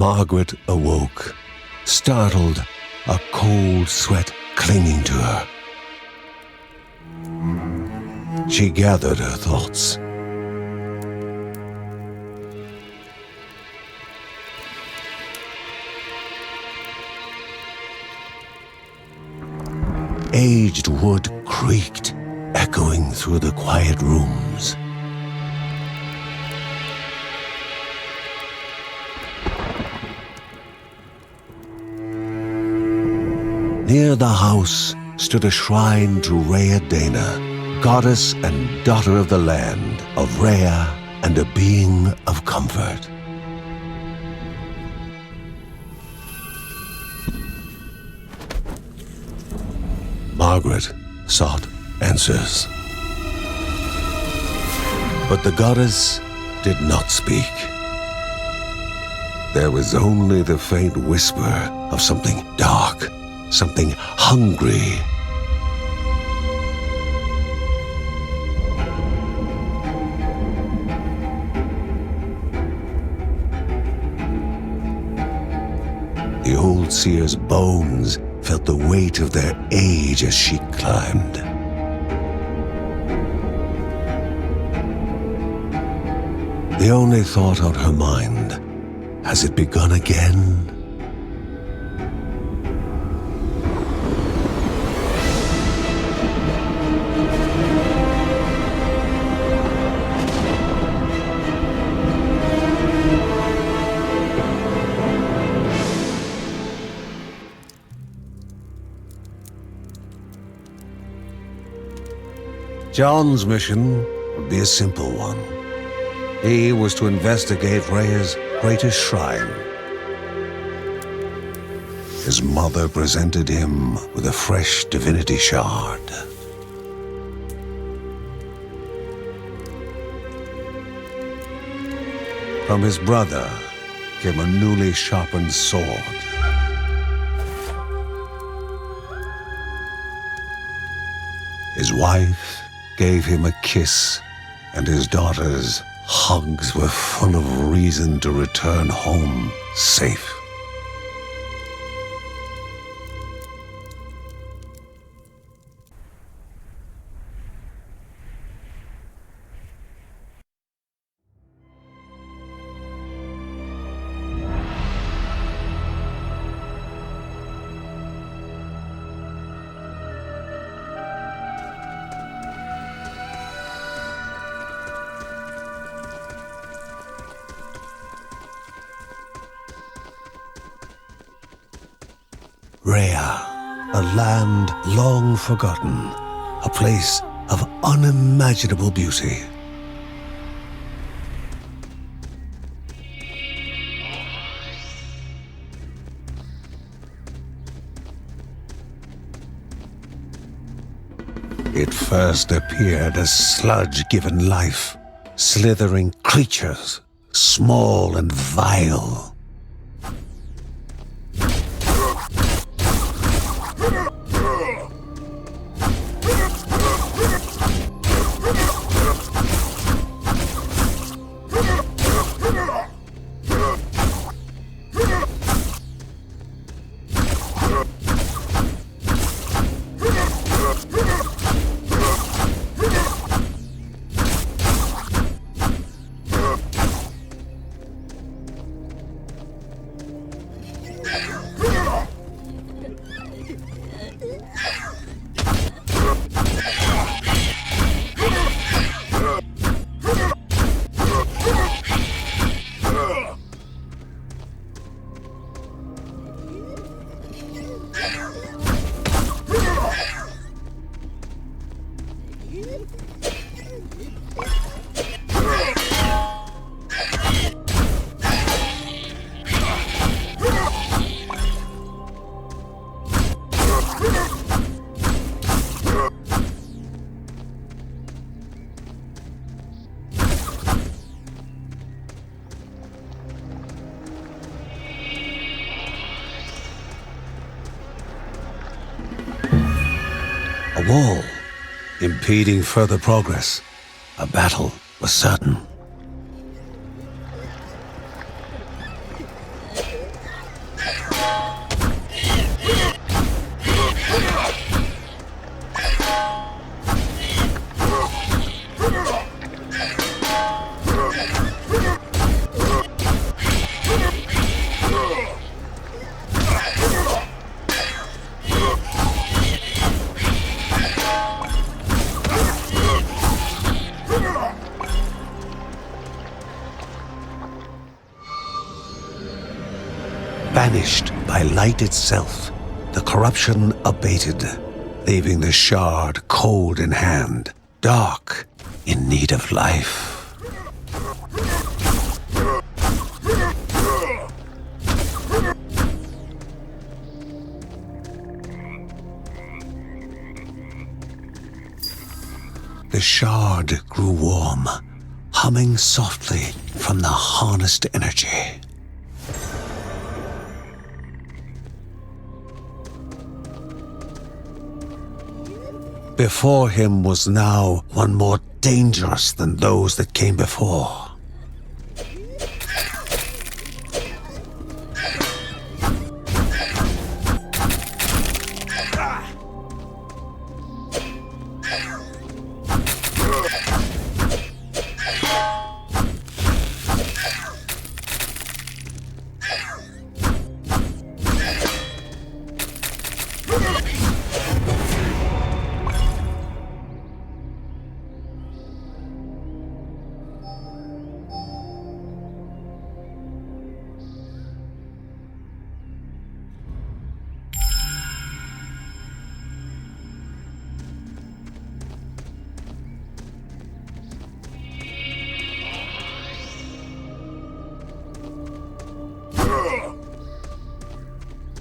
Margaret awoke, startled, a cold sweat clinging to her. She gathered her thoughts. Aged wood creaked, echoing through the quiet rooms. Near the house stood a shrine to Rhea Dana, goddess and daughter of the land, of Rhea and a being of comfort. Margaret sought answers. But the goddess did not speak. There was only the faint whisper of something dark, something hungry. The old seer's bones felt the weight of their age as she climbed. The only thought on her mind, has it begun again? John's mission would be a simple one. He was to investigate Rhea's greatest shrine. His mother presented him with a fresh divinity shard. From his brother came a newly sharpened sword. His wife gave him a kiss, and his daughter's hugs were full of reason to return home safe. Rhea, a land long forgotten, a place of unimaginable beauty. It first appeared as sludge given life, slithering creatures, small and vile. A wall, impeding further progress. A battle was certain. banished by light itself, the corruption abated, leaving the shard cold in hand, dark, in need of life. The shard grew warm, humming softly from the harnessed energy. Before him was now one more dangerous than those that came before.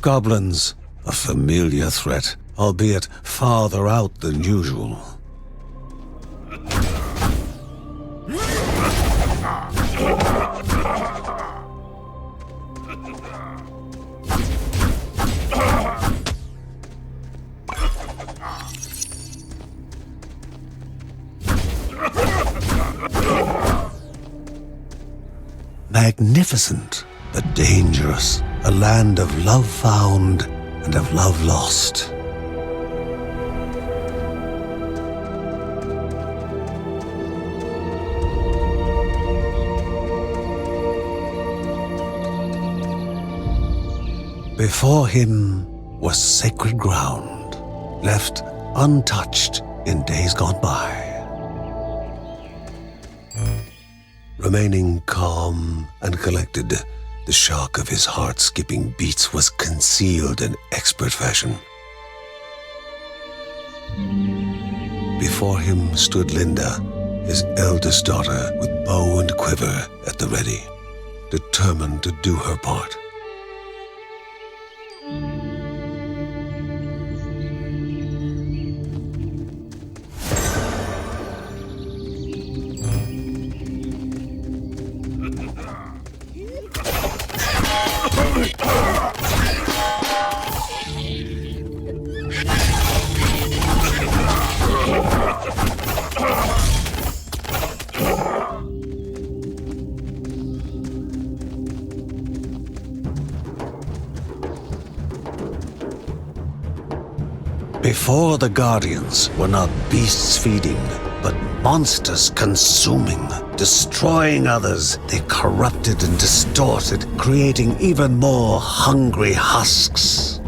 Goblins, a familiar threat, albeit farther out than usual. Magnificent, but dangerous. A land of love found and of love lost. Before him was sacred ground, left untouched in days gone by. Remaining calm and collected, the shock of his heart-skipping beats was concealed in expert fashion. Before him stood Linda, his eldest daughter, with bow and quiver at the ready, determined to do her part. Before the Guardians were not beasts feeding, but monsters consuming, destroying others. They corrupted and distorted, creating even more hungry husks.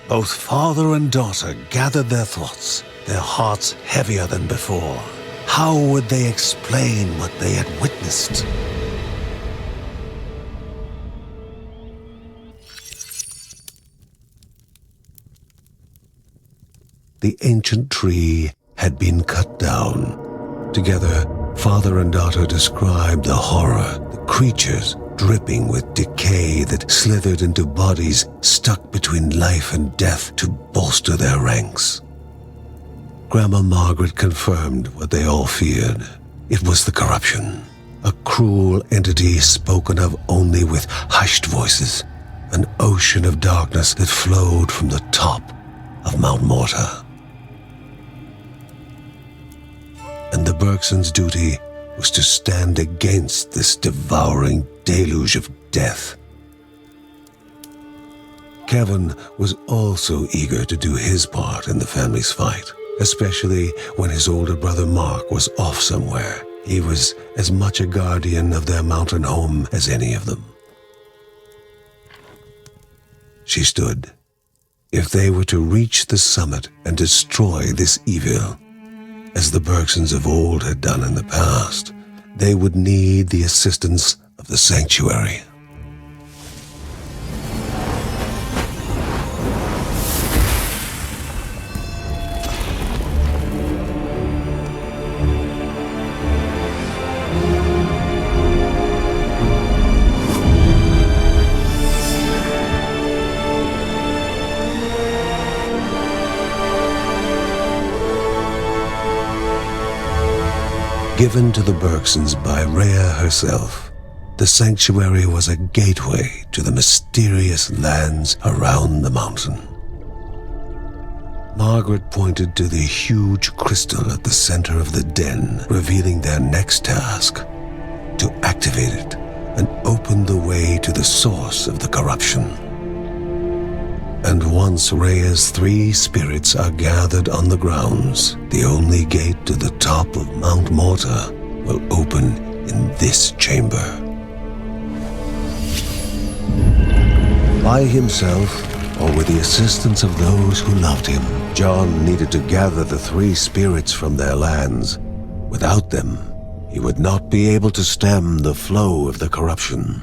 Both father and daughter gathered their thoughts, their hearts heavier than before. How would they explain what they had witnessed? The ancient tree had been cut down. Together, father and daughter described the horror, the creatures dripping with decay that slithered into bodies stuck between life and death to bolster their ranks. Grandma Margaret confirmed what they all feared. It was the corruption, a cruel entity spoken of only with hushed voices, an ocean of darkness that flowed from the top of Mount Morta. And the Bergsons' duty was to stand against this devouring deluge of death. Kevin was also eager to do his part in the family's fight, especially when his older brother Mark was off somewhere. He was as much a guardian of their mountain home as any of them. She stood. If they were to reach the summit and destroy this evil, as the Bergsons of old had done in the past, they would need the assistance of the sanctuary. Given to the Bergsons by Rhea herself, the sanctuary was a gateway to the mysterious lands around the mountain. Margaret pointed to the huge crystal at the center of the den, revealing their next task: to activate it and open the way to the source of the corruption. And once Rhea's 3 spirits are gathered on the grounds, the only gate to the top of Mount Morta will open in this chamber. By himself, or with the assistance of those who loved him, John needed to gather the 3 spirits from their lands. Without them, he would not be able to stem the flow of the corruption.